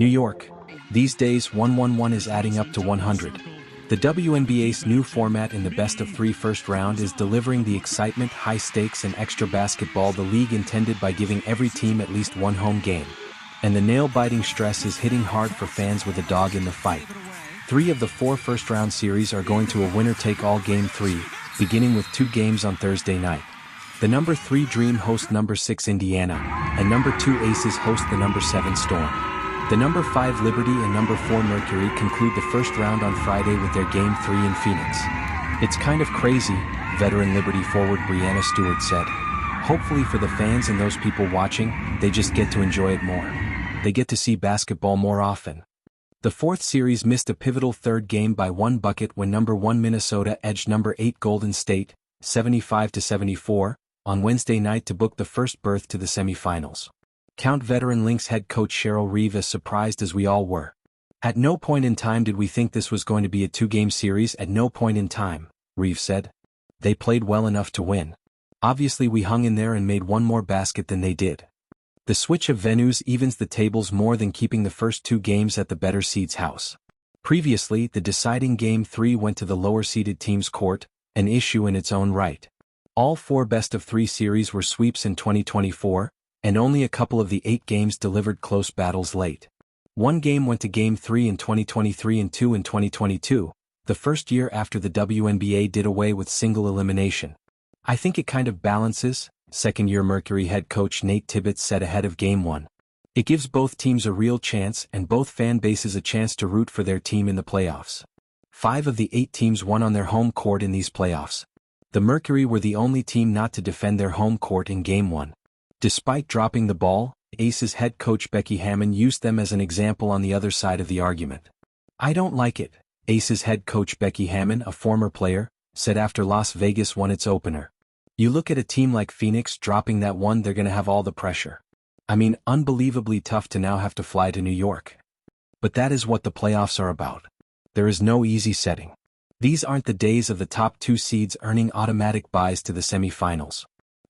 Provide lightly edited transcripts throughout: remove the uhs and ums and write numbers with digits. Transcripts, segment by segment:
New York. These days 111 is adding up to 100. The WNBA's new format in the best-of-3 first round is delivering the excitement, high stakes and extra basketball the league intended by giving every team at least one home game. And the nail-biting stress is hitting hard for fans with a dog in the fight. 3 of the 4 first-round series are going to a winner-take-all Game 3, beginning with 2 games on Thursday night. The number 3 Dream host number 6 Indiana, and number 2 Aces host the number 7 Storm. The number 5 Liberty and number 4 Mercury conclude the first round on Friday with their Game 3 in Phoenix. It's kind of crazy, veteran Liberty forward Breanna Stewart said. Hopefully for the fans and those people watching, they just get to enjoy it more. They get to see basketball more often. The 4th series missed a pivotal 3rd game by 1 bucket when number 1 Minnesota edged number 8 Golden State, 75-74, on Wednesday night to book the first berth to the semifinals. Count veteran Lynx head coach Cheryl Reeve as surprised as we all were. At no point in time did we think this was going to be a 2-game series. At no point in time, Reeve said. They played well enough to win. Obviously we hung in there and made one more basket than they did. The switch of venues evens the tables more than keeping the first 2 games at the better seeds' house. Previously, the deciding Game 3 went to the lower-seeded team's court, an issue in its own right. All 4 best-of-3 series were sweeps in 2024, and only a couple of the 8 games delivered close battles late. 1 game went to Game 3 in 2023 and 2 in 2022, the first year after the WNBA did away with single elimination. I think it kind of balances, second-year Mercury head coach Nate Tibbetts said ahead of Game 1. It gives both teams a real chance and both fan bases a chance to root for their team in the playoffs. 5 of the 8 teams won on their home court in these playoffs. The Mercury were the only team not to defend their home court in Game 1. Despite dropping the ball, Aces head coach Becky Hammon used them as an example on the other side of the argument. I don't like it, Aces head coach Becky Hammon, a former player, said after Las Vegas won its opener. You look at a team like Phoenix dropping that one, they're gonna have all the pressure. I mean, unbelievably tough to now have to fly to New York. But that is what the playoffs are about. There is no easy setting. These aren't the days of the top 2 seeds earning automatic byes to the semifinals.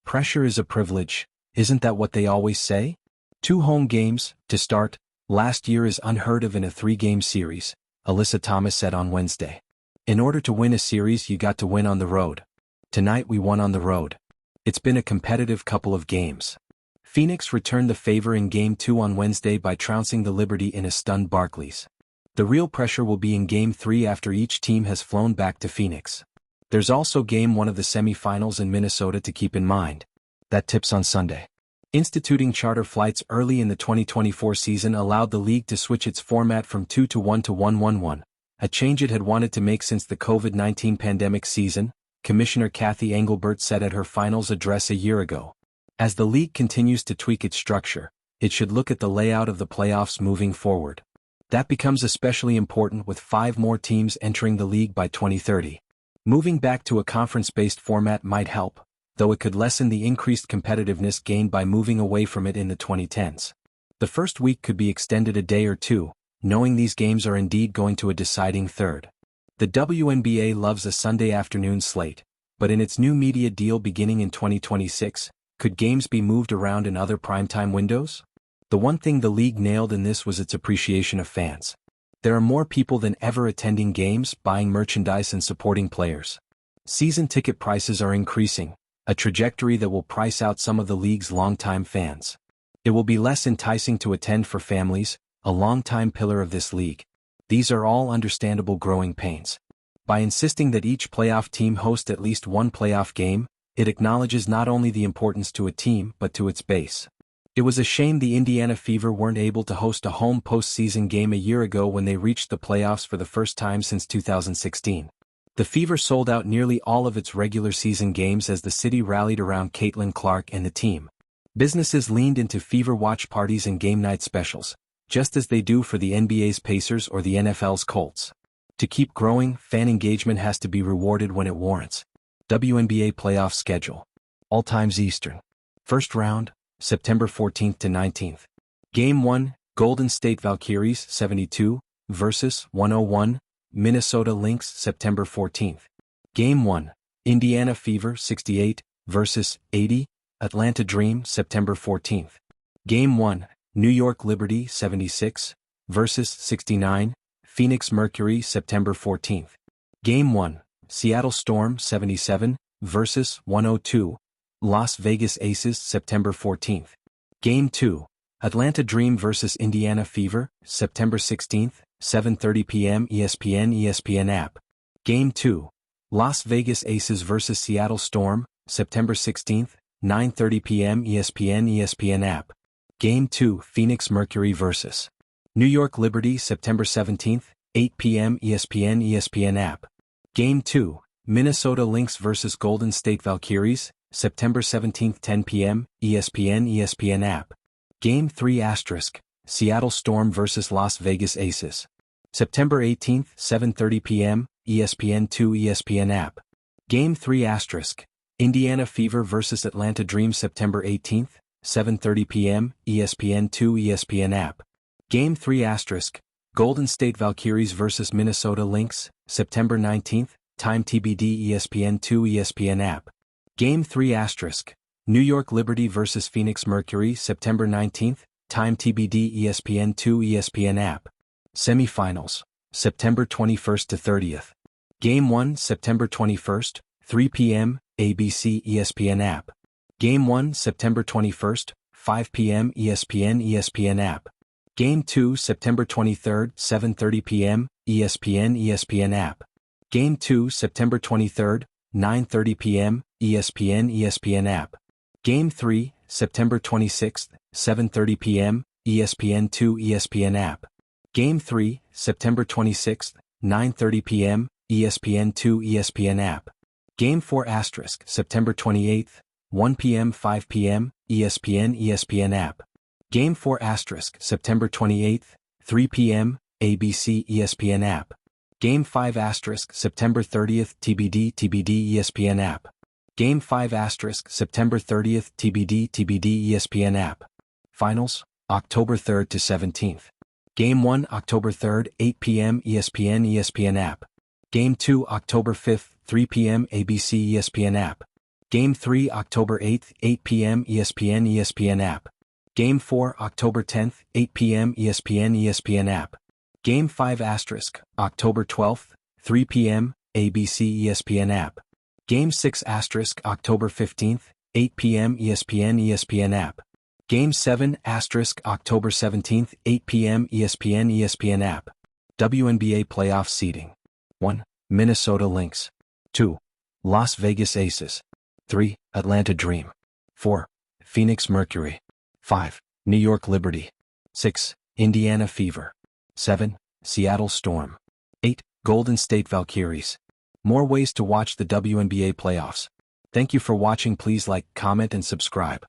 Pressure is a privilege, isn't that what they always say? 2 home games, to start, last year is unheard of in a 3-game series, Alyssa Thomas said on Wednesday. In order to win a series you got to win on the road. Tonight we won on the road. It's been a competitive couple of games. Phoenix returned the favor in Game 2 on Wednesday by trouncing the Liberty in a stunned Barclays. The real pressure will be in Game 3 after each team has flown back to Phoenix. There's also Game 1 of the semifinals in Minnesota to keep in mind. That tips on Sunday. Instituting charter flights early in the 2024 season allowed the league to switch its format from 2-1 to 1-1-1, a change it had wanted to make since the COVID-19 pandemic season, Commissioner Kathy Engelbert said at her finals address a year ago. As the league continues to tweak its structure, it should look at the layout of the playoffs moving forward. That becomes especially important with 5 more teams entering the league by 2030. Moving back to a conference-based format might help, though it could lessen the increased competitiveness gained by moving away from it in the 2010s. The first week could be extended a day or 2, knowing these games are indeed going to a deciding 3rd. The WNBA loves a Sunday afternoon slate, but in its new media deal beginning in 2026, could games be moved around in other primetime windows? The one thing the league nailed in this was its appreciation of fans. There are more people than ever attending games, buying merchandise and supporting players. Season ticket prices are increasing, a trajectory that will price out some of the league's longtime fans. It will be less enticing to attend for families, a longtime pillar of this league. These are all understandable growing pains. By insisting that each playoff team host at least one playoff game, it acknowledges not only the importance to a team but to its base. It was a shame the Indiana Fever weren't able to host a home postseason game a year ago when they reached the playoffs for the first time since 2016. The Fever sold out nearly all of its regular season games as the city rallied around Caitlin Clark and the team. Businesses leaned into Fever watch parties and game night specials, just as they do for the NBA's Pacers or the NFL's Colts. To keep growing, fan engagement has to be rewarded when it warrants. WNBA Playoff Schedule. All times Eastern. First round, September 14th to 19th. Game 1, Golden State Valkyries 72 versus 101, Minnesota Lynx September 14th. Game 1, Indiana Fever 68 versus 80, Atlanta Dream September 14th. Game 1, New York Liberty 76 versus 69, Phoenix Mercury September 14th. Game 1, Seattle Storm 77 versus 102, Las Vegas Aces September 14th. Game 2, Atlanta Dream versus Indiana Fever, September 16th, 7:30 p.m. ESPN app. Game 2, Las Vegas Aces versus Seattle Storm, September 16th, 9:30 p.m. ESPN app. Game 2, Phoenix Mercury versus New York Liberty September 17th, 8 p.m. ESPN app. Game 2, Minnesota Lynx versus Golden State Valkyries, September 17th, 10 p.m. ESPN app. Game 3 *, Seattle Storm versus Las Vegas Aces. September 18th, 7:30 p.m., ESPN app. Game 3 *, Indiana Fever versus Atlanta Dream September 18th, 7:30 p.m., ESPN app. Game 3 *, Golden State Valkyries versus Minnesota Lynx, September 19th, time TBD ESPN app. Game 3 *, New York Liberty versus Phoenix Mercury September 19th, time TBD ESPN app. Semifinals, September 21st to 30th. Game 1 September 21st, 3 p.m., ABC ESPN app. Game 1 September 21st, 5 p.m. ESPN app. Game 2 September 23rd, 7:30 p.m., ESPN app. Game 2 September 23rd, 9:30 p.m., ESPN app. Game 3, September 26th, 7:30 p.m., ESPN app. Game 3, September 26th, 9:30 p.m., ESPN app. Game 4 *, September 28th, 1 p.m. 5 p.m., ESPN app. Game 4 *, September 28th, 3 p.m., ABC ESPN app. Game 5 *, September 30th, TBD ESPN app. Game 5 *, September 30th, TBD ESPN app. Finals, October 3rd to 17th. Game 1 October 3rd, 8 p.m. ESPN app. Game 2 October 5th, 3 p.m. ABC ESPN app. Game 3 October 8th, 8 p.m. ESPN app. Game 4 October 10th, 8 p.m. ESPN app. Game 5 *, October 12th, 3 p.m., ABC ESPN app. Game 6 * October 15th, 8 p.m. ESPN app. Game 7 * October 17th, 8 p.m. ESPN app. WNBA Playoff seeding. 1. Minnesota Lynx. 2. Las Vegas Aces. 3. Atlanta Dream. 4. Phoenix Mercury. 5. New York Liberty. 6. Indiana Fever. 7. Seattle Storm. 8. Golden State Valkyries. More ways to watch the WNBA playoffs. Thank you for watching. Please like, comment and subscribe.